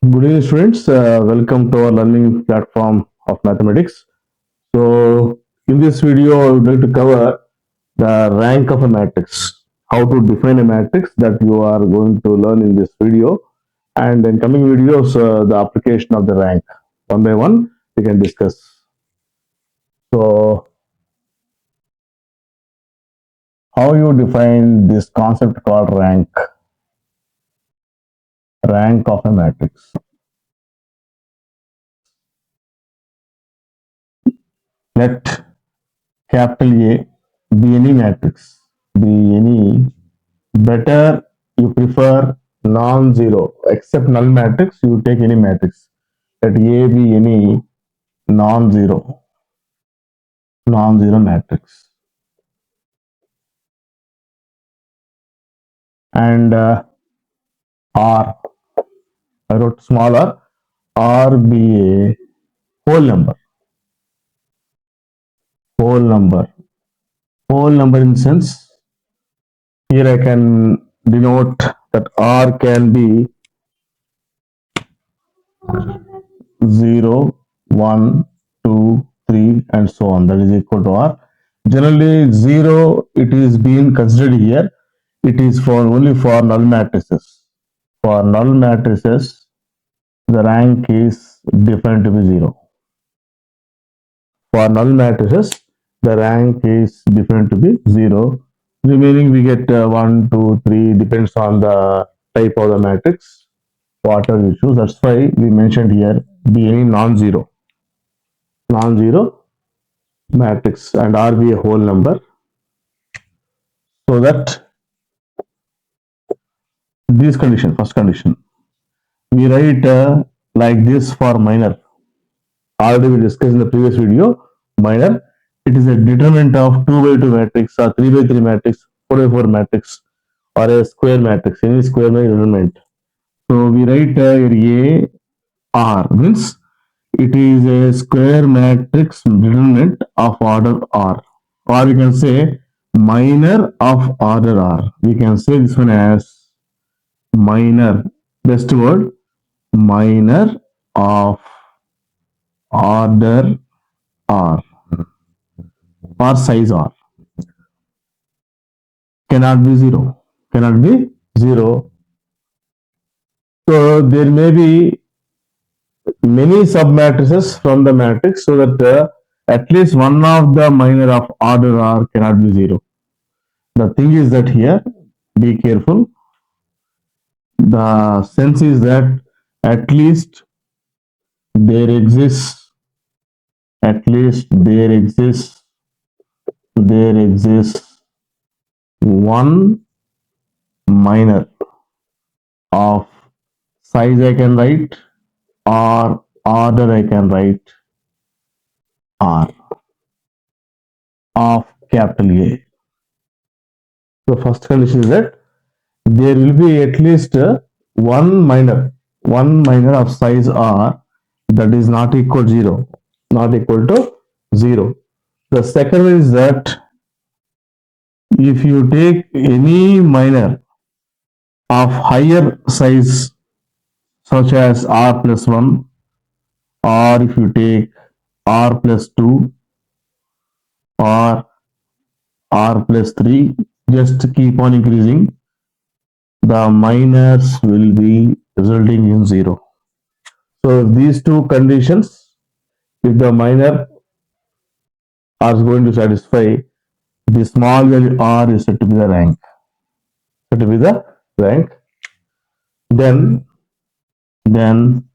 Good evening, students. Welcome to our learning platform of mathematics. So, in this video, I would like to cover the rank of a matrix, how to define a matrix that you are going to learn in this video, and in coming videos, the application of the rank. One by one, we can discuss. So, how you define this concept called rank? Rank of a matrix. Let capital A be any matrix, be any better you prefer non-zero except null matrix, you take any matrix. Let A be any non-zero matrix. And R, I wrote smaller, R be a whole number. Whole number in sense, here I can denote that R can be 0, 1, 2, 3 and so on, that is equal to R. Generally 0 it is being considered here, it is for only for null matrices. For null matrices the rank is defined to be 0. For null matrices the rank is defined to be 0. Remaining we get 1, 2, 3 depends on the type of the matrix, whatever you choose. That's why we mentioned here be any non-zero matrix and R be a whole number, so that this condition, first condition, we write like this for minor. Already we discussed in the previous video. Minor, it is a determinant of 2 by 2 matrix or 3 by 3 matrix, 4 by 4 matrix or a square matrix, any square determinant. So we write A R means it is a square matrix determinant of order R, or we can say minor of order R. We can say this one as minor, best word, minor of order R or size R. Cannot be 0. So there may be many submatrices from the matrix, so that at least one of the minor of order R cannot be 0. The thing is that here, be careful. The sense is that at least there exists one minor of size I can write or order I can write R of capital A. The first condition is that there will be at least one minor of size R that is not equal to 0. The second one is that if you take any minor of higher size such as R plus 1, or if you take R plus 2 or R plus 3, just keep on increasing, the minors will be resulting in 0. So these two conditions, if the minor are going to satisfy, the small value R is said to be the rank. Then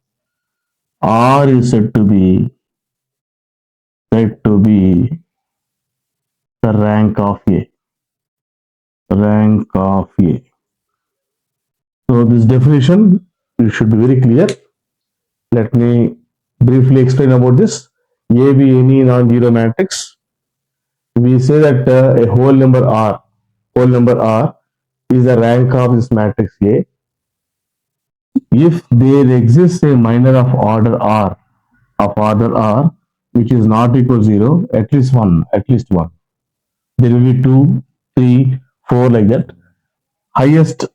R is said to be the rank of A. So this definition, it should be very clear. Let me briefly explain about this. A be any non-zero matrix. We say that a whole number R is the rank of this matrix A. If there exists a minor of order R which is not equal to 0, at least one. There will be 2, 3, 4 like that. Highest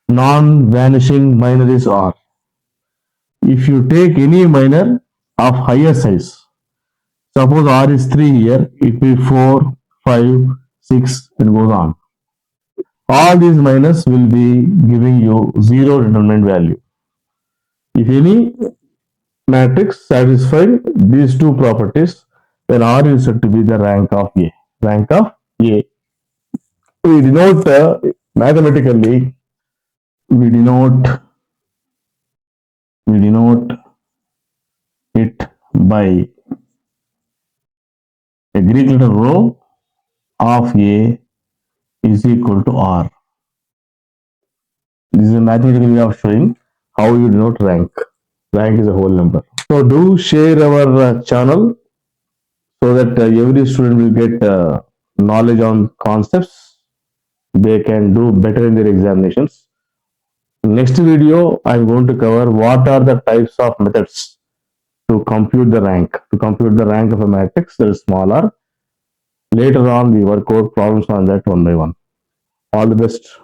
non-vanishing minor is R. If you take any minor of higher size, suppose R is 3 here, it will be 4, 5, 6 and goes on. All these minors will be giving you zero determinant value. If any matrix satisfy these two properties, then R is said to be the rank of A. Rank of A. We denote mathematically, we denote we denote it by a Greek letter rho of A is equal to R. This is a mathematical way of showing how you denote rank. Rank is a whole number. So do share our channel so that every student will get knowledge on concepts. They can do better in their examinations. Next video, I'm going to cover what are the types of methods to compute the rank. To compute the rank of a matrix that is smaller. Later on, we work out problems on that one by one. All the best.